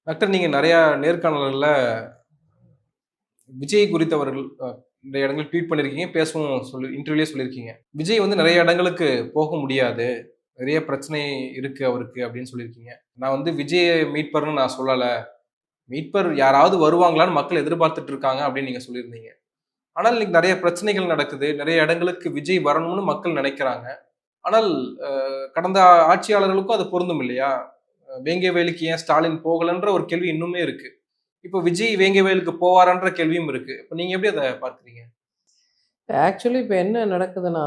Doctor, நீங்க நெறையா நேர்காணல்கள்ல விஜய் குறித்தவர்கள் நிறைய இடங்கள் ட்வீட் பண்ணியிருக்கீங்க. பேசவும் இன்டர்வியூலயே சொல்லியிருக்கீங்க. விஜய் வந்து நெறைய இடங்களுக்கு போக முடியாது. நெறைய பிரச்சனை இருக்கு அவருக்கு அப்படின்னு சொல்லியிருக்கீங்க. நான் வந்து விஜய மீட்பர்ன்னு நான் சொல்லல. மீட்பர் யாராவது வருவாங்களான்னு மக்கள் எதிர்பார்த்துட்டு இருக்காங்க அப்படின்னு நீங்க சொல்லியிருந்தீங்க. ஆனால் இன்னைக்கு நெறைய பிரச்சனைகள் நடக்குது. நெறைய இடங்களுக்கு விஜய் வரணும்னு மக்கள் நெனைக்கிறாங்க. ஆனால் கடந்த ஆட்சியாளர்களுக்கும் அது பொருந்தும் இல்லையா? வேங்கை வேலுக்கு ஏன் ஸ்டாலின் போகலன்ற ஒரு கேள்வி இன்னுமே இருக்கு. இப்போ விஜய் வேங்கை வயலுக்கு போவாரான்ற கேள்வியும் இருக்கு. இப்ப நீங்க எப்படி அத பார்க்கிறீங்க? ஆக்சுவலி இப்ப என்ன நடக்குதுன்னா,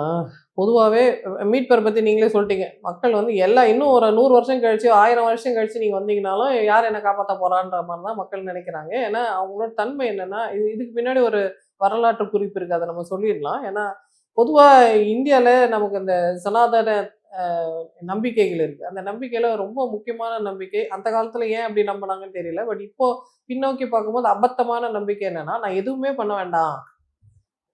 பொதுவாவே மீட்பர பத்தி நீங்களே சொல்ட்டீங்க. மக்கள் வந்து எல்லாம் இன்னும் ஒரு 100 வருஷம் கழிச்சு, 1000 வருஷம் கழிச்சு நீங்க வந்தீங்கனாலும், யார் என்ன காப்பாத்த போறான்ற மாரி தான் மக்கள் நெனைக்கிறாங்க. ஏன்னா, அவங்களோட தன்மை என்னன்னா, இதுக்கு பின்னாடி ஒரு வரலாற்று குறிப்பு இருக்கு. அத நம்ம சொல்லிடலாம். ஏன்னா, பொதுவா இந்தியால நமக்கு இந்த சனாதன அ நம்பிக்கைகள் இருக்கு. அந்த நம்பிக்கையில ரொம்ப முக்கியமான நம்பிக்கை, அந்த காலத்துல ஏன் அப்படி நம்புனாங்கன்னு தெரியல. பட் இப்போ பின்னோக்கி பார்க்கும்போது அபத்தமான நம்பிக்கை என்னன்னா, நான் எதுவுமே பண்ண வேண்டாம்.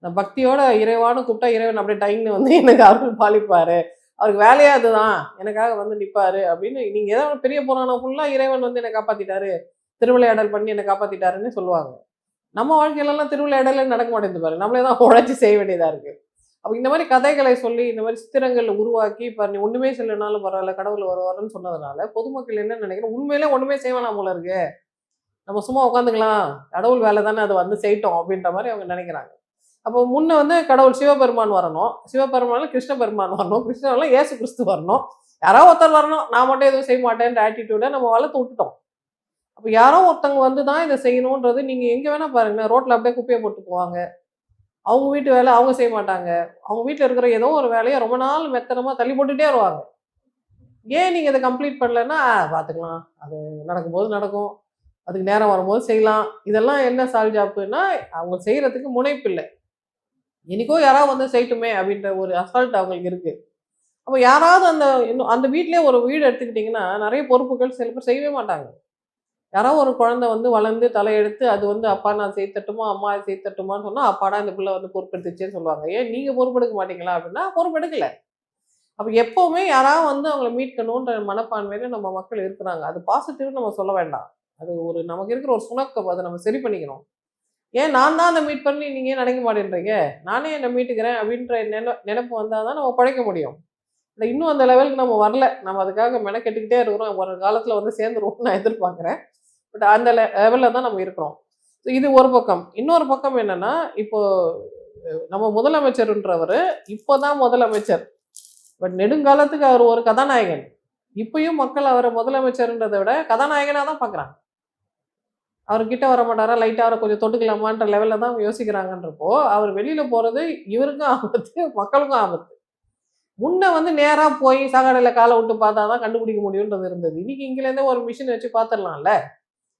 நான் பக்தியோட இறைவான்னு கூப்பிட்டா இறைவன் அப்படியே டைம்னு வந்து எனக்கு அருள் பாலிப்பாரு. அவருக்கு வேலையே அதுதான். எனக்காக வந்து நிப்பாரு அப்படின்னு நீங்க ஏதாவது பெரிய புராணம் ஃபுல்லா இறைவன் வந்து என்ன காப்பாத்திட்டாரு. திருவிளையாடல் பண்ணி என்ன காப்பாத்திட்டாருன்னு சொல்லுவாங்க. நம்ம வாழ்க்கையிலலாம் திருவிளையாடலே நடக்க மாட்டேங்குது பாருங்க. நம்மளே தான் உழைச்சு செய்ய வேண்டியதா இருக்கு. அப்ப இந்த மாரி கதைகளை சொல்லி, இந்த மாரி சித்திரங்கள் உருவாக்கி, இப்ப நீ ஒண்ணுமே செய்யலனாலும் பரவால்ல, கடவுள் வருவாருன்னு சொன்னதுனால, பொதுமக்கள் என்ன நினைக்கிறோம், உண்மையிலே ஒண்ணுமே செய்ய வேணாம் போல இருக்கு. நம்ம சும்மா உட்காந்துக்கலாம். கடவுள் வேலை தானே அது வந்து செய்யட்டும் அப்படின்ற மாரி அவங்க நினைக்கிறாங்க. அப்போ முன்ன வந்து கடவுள் சிவபெருமான் வரணும். சிவபெருமான்ல கிருஷ்ண பெருமான் வரணும். கிருஷ்ணர்ல இயேசு கிறிஸ்து வரணும். யாரோ ஒருத்தர் வரணும். நான் மட்டும் எதுவும் செய்ய மாட்டேன்ற ஆட்டிட்யூட நம்ம வளர்த்து விட்டுட்டோம். அப்ப யாரோ ஒருத்தவங்க வந்து தான் இத செய்யணுன்றது நீங்க எங்க வேணா பாருங்களேன். ரோட்ல அப்படியே குப்பைய போட்டு போவாங்க. அவங்க வீட்டு வேலை அவங்க செய்ய மாட்டாங்க. அவங்க வீட்ல இருக்கிற ஏதோ ஒரு வேலைய ரொம்ப நாள் மெத்தனமா தள்ளி போட்டுட்டே வருவாங்க. ஏன் நீங்க இத கம்ப்ளீட் பண்ணலன்னா, பார்த்துக்கலாம். அது நடக்கும்போது நடக்கும். அதுக்கு நேரம் வரும்போது செய்யலாம். இதெல்லாம் என்ன சால்ஜாப்புன்னா, அவங்க செய்றதுக்கு முனைப்பு இல்ல. என்னைக்கோ யாராவது வந்து செய்யட்டுமே அப்படின்ற ஒரு அசால்ட் அவங்களுக்கு இருக்கு. அப்ப யாராவது அந்த இன்னும் அந்த வீட்லயே ஒரு வீடு எடுத்துக்கிட்டீங்கன்னா, நெறைய பொறுப்புகள் சில பேர் செய்யவே மாட்டாங்க. யாராவது ஒரு குழந்தை வந்து வளர்ந்து தலையெடுத்து அது வந்து அப்பா நான் செய்து தரட்டுமா? அம்மா செய்து தரட்டுமான்னு சொன்னா, அப்பாடா இந்த பிள்ளை வந்து பொறுப்பெடுத்துச்சேன்னு சொல்லுவாங்க. ஏன் நீங்க பொறுப்பெடுக்க மாட்டீங்களா? அப்படின்னா பொறுப்பெடுக்கல. அப்ப எப்பவுமே யாராவது வந்து அவங்கள மீட்கணுன்ற மனப்பான்மையில நம்ம மக்கள் இருக்கிறாங்க. அது பாசிட்டிவ்னு நம்ம சொல்ல வேண்டாம். அது ஒரு நமக்கு இருக்கிற ஒரு சுணக்கம். அத நம்ம சரி பண்ணிக்கணும். ஏன் நான் தான் அத மீட் பண்ணி நீங்க ஏன் நினைக்க மாட்டேன்றீங்க? நானே என்ன மீட்டுக்கிறேன் அப்படின்ற நெனப்பு வந்தா தான் நம்ம பொழைக்க முடியும். இல்ல இன்னும் அந்த லெவலுக்கு நம்ம வரல. நம்ம அதுக்காக மெனக்கெட்டுக்கிட்டே இருக்கிறோம். ஒரு காலத்துல வந்து சேர்ந்துருவோம்னு நான் எதிர்பார்க்கிறேன். பட் அந்த லெவல்ல தான் நம்ம இருக்கிறோம். இது ஒரு பக்கம். இன்னொரு பக்கம் என்னன்னா, இப்போ நம்ம முதலமைச்சர்ன்றவரு இப்பதான் முதலமைச்சர். பட் நெடுங்காலத்துக்கு அவர் ஒரு கதாநாயகன். இப்பயும் மக்கள் அவர முதலமைச்சர்ன்றத விட கதாநாயகனா தான் பார்க்குறாங்க. அவரு கிட்ட வர மாட்டாரா? லைட்டா அவர கொஞ்சம் தொட்டுக்கலாமான்ற லெவல்ல தான் யோசிக்கிறாங்கன்றப்போ, அவர் வெளியில போறது இவருக்கும் ஆபத்து, மக்களுக்கும் ஆபத்து. முன்ன வந்து நேரா போய் சாக்கடையில கால விட்டு பார்த்தா தான் கண்டுபிடிக்க முடியும்ன்றது இருந்தது. இன்னைக்கு இங்கேருந்தே ஒரு மிஷின் வச்சு பார்த்துடலாம்ல.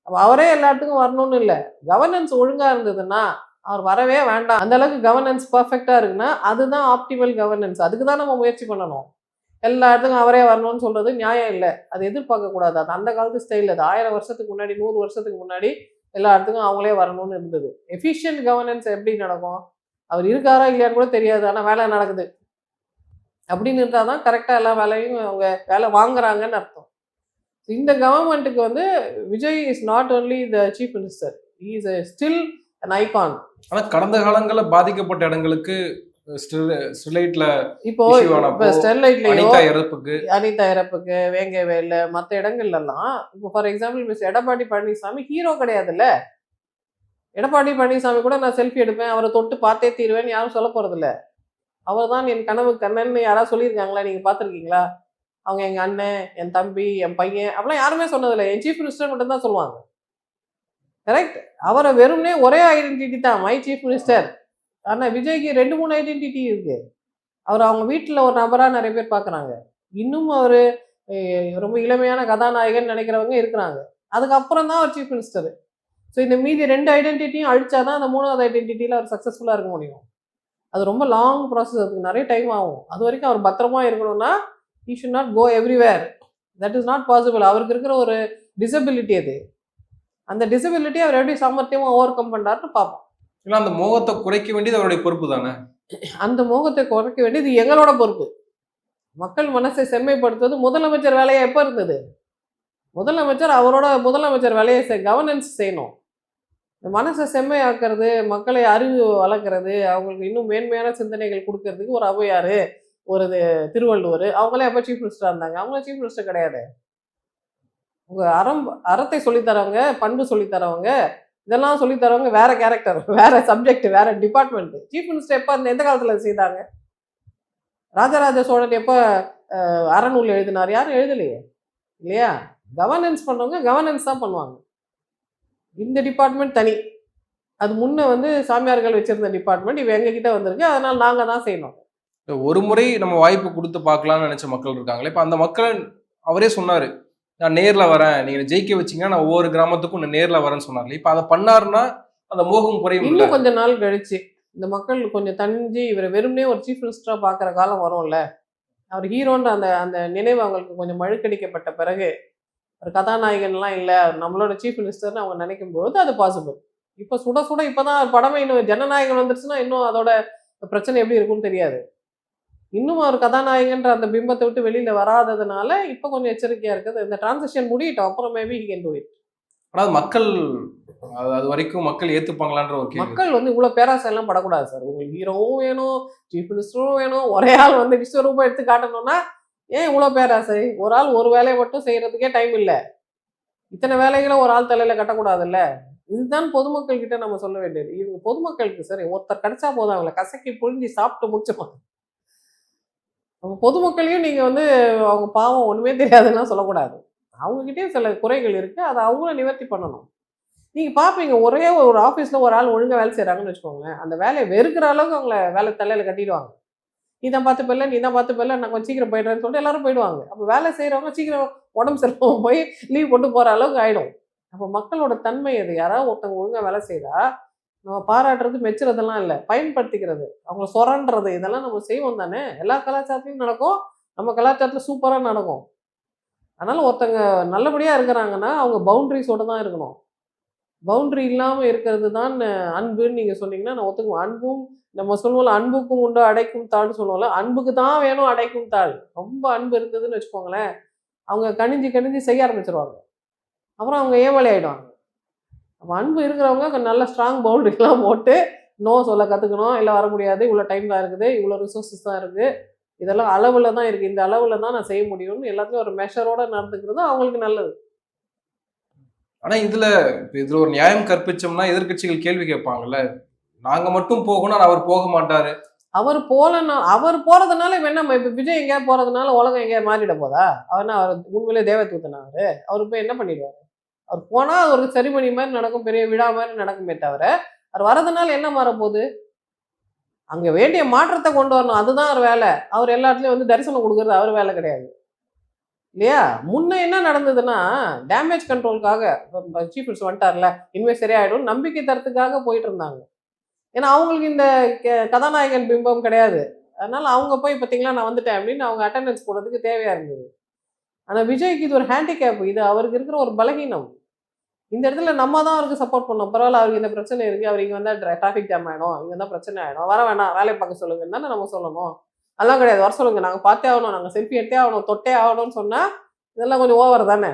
அப்ப அவரே எல்லா இடத்துக்கும் வரணும்னு இல்ல. கவர்னன்ஸ் ஒழுங்கா இருந்ததுன்னா, அவர் வரவே வேண்டாம். அந்த அளவுக்கு கவர்னன்ஸ் பெர்ஃபெக்ட்டா இருக்குன்னா, அதுதான் ஆப்டிமல் கவர்னன்ஸ். அதுக்கு தான் நம்ம முயற்சி பண்ணணும். எல்லா இடத்துக்கும் அவரே வரணும்னு சொல்றது நியாயம் இல்ல. அது எதிர்பார்க்க கூடாது. அது அந்த காலத்து ஸ்டைல் அது. 1000 வருஷத்துக்கு முன்னாடி, 100 வருஷத்துக்கு முன்னாடி எல்லா இடத்துக்கும் அவங்களே வரணும்னு இருந்தது. எஃபிஷியன்ட் கவர்னன்ஸ் எப்படி நடக்கும்? அவர் இருக்காரா இல்லையான்னு கூட தெரியாது. ஆனா வேலை நடக்குது. அப்படின்னு இருந்தா தான் கரெக்ட்டா எல்லா வேலையும் அவங்க வேலை வாங்குறாங்கன்னு அர்த்தம். இந்த கவர்மெண்ட்டுக்கு வந்து Vijay is not only the chief minister. He is still an icon. ஆனா கடந்த காலங்கள்ல பாதிக்கப்பட்ட இடங்களுக்கு ஸ்டெர்லைட்ல இப்போ இஷ்யூ இப்ப ஆனப்போ, ஸ்டெர்லைட்லயோ அனிதா இறப்புக்கு அனிதா இறப்புக்கு, வேங்கை வயல்ல மத்த இடங்கள்லலாம் இப்போ for example miss Edappadi Palaniswami hero கிடையாதுல்ல. எடப்பாடி பழனிசாமி கூட நான் செல்ஃபி எடுப்பேன். அவர தொட்டு பார்த்தே தீருவேன்னு யாரும் சொல்லப் போறதில்ல. அவர் தான் என் கனவு கண்ணன்னு யாராவது சொல்லியிருக்காங்களா? நீங்க பார்த்துருக்கீங்களா? அவங்க எங்க அண்ணன், என் தம்பி, என் பையன் அப்படிலாம் யாருமே சொன்னதில்ல. என் சீஃப் மினிஸ்டர் மட்டும் தான் சொல்லுவாங்க. கரெக்ட்? அவர வெறுமனே ஒரே ஐடென்டிட்டி தான். My chief minister. ஆனா விஜய்க்கு 2, 3 ஐடென்டிட்டி இருக்கு. அவர அவங்க வீட்ல ஒரு நபரா நெறைய பேர் பார்க்குறாங்க. இன்னும் அவரு ரொம்ப இளமையான கதாநாயகன் நெனைக்கிறவங்க இருக்கிறாங்க. அதுக்கப்புறம் தான் அவர் சீஃப் மினிஸ்டர். ஸோ இந்த மீதி 2 ஐடென்டிட்டியும் அழிச்சா தான் அந்த 3வது ஐடென்டிட்டில அவர் சக்சஸ்ஃபுல்லா இருக்க முடியும். அது ரொம்ப லாங் ப்ராசஸ். அதுக்கு நெறைய டைம் ஆகும். அதுவரைக்கும் அவர் பத்திரமா இருக்கணும்னா, he should not go everywhere. That is not possible. அவருக்கு இருக்கிற ஒரு டிசபிலிட்டி அது. அந்த டிசபிலிட்டிய அவர் எப்படி சாமர்த்தியமா ஓவர் கம் பண்றாருன்னு பார்ப்போம். ஏன்னா அந்த மோகத்த குறைக்க வேண்டியது அவருடைய பொறுப்பு தானே. அந்த மோகத்தை குறைக்க வேண்டியது எங்களோட பொறுப்பு. மக்கள் மனசை செம்மைப்படுத்துவது முதலமைச்சர் வேலையா எப்ப இருந்தது? முதலமைச்சர் அவரோட முதலமைச்சர் வேலையை கவர்னன்ஸ் செய்யணும். இந்த மனசை செம்மையாக்குறது, மக்களை அறிவு வளர்க்குறது, அவங்களுக்கு இன்னும் மேன்மையான சிந்தனைகள் குடுக்கறதுக்கு ஒரு ஔவையாரு, ஒரு திருவள்ளுவர் அவங்களே எப்போ சீஃப் மினிஸ்டரா இருந்தாங்க? அவங்களாம் சீஃப் மினிஸ்டர் கிடையாது. உங்க அறத்தை சொல்லி தரவங்க, பண்பு சொல்லி தரவங்க, இதெல்லாம் சொல்லி தரவங்க வேற கேரக்டர், வேற சப்ஜெக்ட், வேற டிபார்ட்மெண்ட். சீஃப் மினிஸ்டர் எப்போ எந்த காலத்துல செய்தாங்க? ராஜராஜ சோழன் எப்போ அறநூல் எழுதினார்? யாரும் எழுதலையே இல்லையா? கவர்னன்ஸ் பண்றவங்க கவர்னன்ஸ் தான் பண்ணுவாங்க. இந்த டிபார்ட்மெண்ட் தனி. அது முன்ன சாமியார்கள் வச்சிருந்த டிபார்ட்மெண்ட் இவ எங்க கிட்ட வந்திருக்கு. அதனால நாங்க தான் செய்யணும். ஒரு முறை நம்ம வாய்ப்பு கொடுத்து பார்க்கலாம்னு நினைச்ச மக்கள் இருக்காங்களே, இப்ப அந்த மக்கள் அவரே சொன்னாரு, நான் நேர்ல வரேன், நீங்க ஜெயிக்க வச்சீங்கன்னா நான் ஒவ்வொரு கிராமத்துக்கும் நான் நேர்ல வரேன்னு சொன்னார்ல. இப்ப அதை பண்ணாருன்னா அந்த மோகம் குறையும். இன்னும் கொஞ்ச நாள் கழிச்சு இந்த மக்கள் கொஞ்சம் தணிஞ்சு இவரை வெறுமனே ஒரு சீஃப் மினிஸ்டரா பாக்குற காலம் வரும்ல. அவர் ஹீரோன்ற அந்த அந்த நினைவு அவங்களுக்கு கொஞ்சம் மழுக்கடிக்கப்பட்ட பிறகு, ஒரு கதாநாயகன்லாம் இல்லை, நம்மளோட சீஃப் மினிஸ்டர்னு அவங்க நினைக்கும் போது அது பாசிபிள். இப்போ சுட சுட இப்போதான் படமே இன்னும் ஜனநாயகன் வந்துருச்சுன்னா இன்னும் அதோட பிரச்சனை எப்படி இருக்கும்னு தெரியாது. இன்னும் அவர் கதாநாயகன்ற அந்த பிம்பத்தை விட்டு வெளியில வராததுனால இப்போ கொஞ்சம் எச்சரிக்கையா இருக்குது. இந்த டிரான்சிஷன் முடியட்டும், அப்புறம் maybe he can to it. ஆனா மக்கள் அது வரைக்கும் மக்கள் ஏத்துப்பாங்களான்ற ஒரு கேள்வி. மக்கள் இவ்வளவு பேராசை எல்லாம் படக்கூடாது சார். உங்களுக்கு ஹீரோவும் வேணும், சீஃப் மினிஸ்டரும் வேணும், ஒரே ஆள் விஸ்வரூபம் எடுத்து காட்டணும்னா ஏன் இவ்வளவு பேராசை? ஒரு ஆள் ஒரு வேலையை மட்டும் செய்யறதுக்கே டைம் இல்லை. இத்தனை வேலைகளை ஒரு ஆள் தலையில கட்டக்கூடாதுல்ல. இதுதான் பொதுமக்கள் கிட்ட நம்ம சொல்ல வேண்டியது. இவங்க பொதுமக்களுக்கு சரி ஒருத்தர் கிடைச்சா போதும், அவங்களை கசக்கி புழிஞ்சி சாப்பிட்டு முடிச்சுப்பாங்க. அவங்க பொதுமக்களையும் நீங்க அவங்க பாவம் ஒண்ணுமே தெரியாதுன்னா சொல்லக்கூடாது. அவங்ககிட்டயும் சில குறைகள் இருக்கு, அதை அவங்களும் நிவர்த்தி பண்ணணும். நீங்க பாப்பீங்க, ஒரே ஒரு ஆபீஸ்ல ஒரு ஆள் ஒழுங்கா வேலை செய்யறாங்கன்னு வச்சுக்கோங்களேன், அந்த வேலையை வெறுக்கிற அளவுக்கு அவங்கள வேலை தலையில கட்டிடுவாங்க. நீ தான் பார்த்து போயிடல, நீ தான் பார்த்து போயிடல, நான் கொஞ்சம் சீக்கிரம் போயிடுறேன்னு சொல்லிட்டு எல்லாரும் போயிடுவாங்க. அப்போ வேலை செய்யறவங்க சீக்கிரம் உடம்பு சரியில்லாம போய் லீவ் போட்டு போற அளவுக்கு ஆயிடும். அப்போ மக்களோட தன்மை அது. யாராவது ஒருத்தவங்க ஒழுங்கா வேலை செய்தா நம்ம பாராட்டுறது மெச்சுறதெல்லாம் இல்லை, பயன்படுத்திக்கிறது, அவங்கள சொரன்றது, இதெல்லாம் நம்ம செய்வோம் தானே. எல்லா கலாச்சாரத்திலையும் நடக்கும், நம்ம கலாச்சாரத்துல சூப்பரா நடக்கும். அதனால ஒருத்தங்க நல்லபடியா இருக்கிறாங்கன்னா அவங்க பவுண்டரிஸோட தான் இருக்கணும். பவுண்டரி இல்லாம இருக்கிறது தான் அன்புன்னு நீங்க சொன்னீங்கன்னா நான் ஒத்துக்குவேன். அன்பும் நம்ம சொல்லுவோம்ல, அன்புக்கும் உண்டு அடைக்கும் தாள்னு சொல்லுவோம்ல, அன்புக்கு தான் வேணும் அடைக்கும் தாள். ரொம்ப அன்பு இருந்ததுன்னு வச்சுக்கோங்களேன், அவங்க கணிஞ்சு கணிஞ்சு செய்ய ஆரம்பிச்சிருவாங்க. அப்புறம் அவங்க ஏமாளி ஆயிடுவாங்க. அப்போ அன்பு இருக்கிறவங்க நல்ல ஸ்ட்ராங் பவுண்டரிலாம் போட்டு நோ சொல்ல கற்றுக்கணும். இல்லை வர முடியாது, இவ்வளோ டைம் தான் இருக்குது, இவ்வளோ ரிசோர்ஸஸ் தான் இருக்குது, இதெல்லாம் அளவில் தான் இருக்குது, இந்த அளவில் தான் நான் செய்ய முடியும்னு எல்லாத்தையும் ஒரு மெஷரோட நடந்துக்கிறது அவங்களுக்கு நல்லது. ஆனா இதுல ஒரு நியாயம் கற்பிச்சோம்னா எதிர்க்கட்சிகள் கேள்வி கேட்பாங்கல்ல, நாங்க மட்டும் போகணும் அவர் போக மாட்டாரு. அவர் போலன்னா அவர் போறதுனால இவன் என்ன, இப்ப விஜய் எங்கேயா போறதுனால உலகம் எங்கேயா மாறிட போதா? அவர்னா அவர் உண்மையிலே தேவதூதனா? அவர் போய் என்ன பண்ணிடுவாரு? அவர் போனா ஒரு செரிமனி மாதிரி நடக்கும், பெரிய விழா மாதிரி நடக்குமே தவிர அவர் வர்றதுனால என்ன மாறப்போகுது? அங்க வேண்டிய மாற்றத்தை கொண்டு வரணும், அதுதான் அவர் வேலை. அவர் எல்லா இடத்துலயும் தரிசனம் கொடுக்கறது அவர் வேலை கிடையாது இல்லையா? முன்ன என்ன நடந்ததுன்னா, டேமேஜ் கண்ட்ரோலுக்காக சீஃப் மினிஸ்டர் வந்துட்டார்ல, இனிமே சரியாயிடும் நம்பிக்கை தரத்துக்காக போயிட்டு இருந்தாங்க. ஏன்னா அவங்களுக்கு இந்த கதாநாயகன் பிம்பம் கிடையாது. அதனால அவங்க போய் பார்த்தீங்களா நான் வந்துட்டேன் அப்படின்னு அவங்க அட்டெண்டன்ஸ் போடுறதுக்கு தேவையா இருந்தது. ஆனால் விஜய்க்கு இது ஒரு ஹேண்டிகேப், இது அவருக்கு இருக்கிற ஒரு பலகீனம். இந்த இடத்துல நம்ம தான் அவருக்கு சப்போர்ட் பண்ணோம். பரவாயில்ல, அவருக்கு இந்த பிரச்சனை இருக்கு, அவர் இங்கே வந்தால் டிராஃபிக் ஜாம் ஆகிடும், இங்கே வந்தால் பிரச்சனை ஆகிடும், வர வேணாம் வேலையை பார்க்க சொல்லுங்கன்னு தானே நம்ம சொல்லணும். அதெல்லாம் கிடையாது, வர சொல்லுங்க, நாங்கள் பார்த்தே ஆகணும், நாங்கள் செல்ஃபி எடுத்தே ஆகணும், தொட்டே ஆகணும்னு சொன்னால் இதெல்லாம் கொஞ்சம் ஓவர் தானே.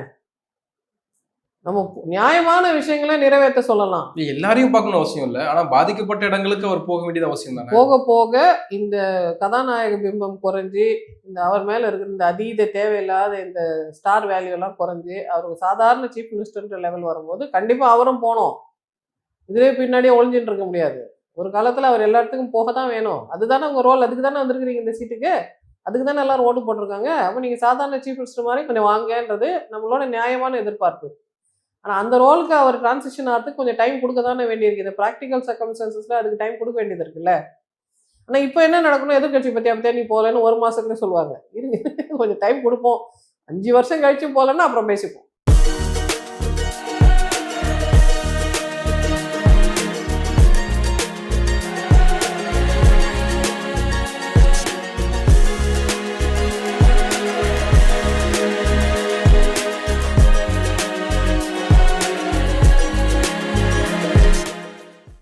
நம்ம நியாயமான விஷயங்களை நிறைவேற்ற சொல்லலாம். எல்லாரையும் பார்க்கணும் அவசியம் இல்லை, ஆனா பாதிக்கப்பட்ட இடங்களுக்கு அவர் போக வேண்டியது அவசியம் தானே. போக போக இந்த கதாநாயக பிம்பம் குறைஞ்சி, இந்த அவர் மேல இருக்கிற இந்த அதீத தேவையில்லாத இந்த ஸ்டார் வேல்யூ எல்லாம் குறைஞ்சி அவருக்கு சாதாரண சீஃப் மினிஸ்டர்ன்ற லெவல் வரும்போது கண்டிப்பா அவரும் போனோம். இதுவே பின்னாடியே ஒளிஞ்சிட்டு இருக்க முடியாது. ஒரு காலத்துல அவர் எல்லா இடத்துக்கும் போக தான் வேணும். அதுதானே உங்க ரோல், அதுக்கு தானே வந்திருக்கிறீங்க இந்த சீட்டுக்கு, அதுக்கு தானே எல்லாரும் ஓட்டு போட்டிருக்காங்க. அப்போ நீங்க சாதாரண சீஃப் மினிஸ்டர் மாதிரி கொஞ்சம் வாங்கன்றது நம்மளோட நியாயமான எதிர்பார்ப்பு. ஆனால் அந்த ரோலுக்கு அவர் டிரான்சிஷன் ஆகிறதுக்கு கொஞ்சம் டைம் கொடுக்க தானே வேண்டியிருக்கு. இந்த ப்ராக்டிக்கல் சர்க்கம்ஸ்டான்சஸில் அதுக்கு டைம் கொடுக்க வேண்டியது இருக்குல்ல. ஆனால் இப்போ என்ன நடக்கணும், எதிர்கட்சி பற்றி அப்போ நீ போகலன்னு ஒரு மாதத்துலேயே சொல்லுவாங்க. இருங்க கொஞ்சம் டைம் கொடுப்போம், 5 வருஷம் கழிச்சு போகலன்னா அப்புறம் பேசிப்போம்.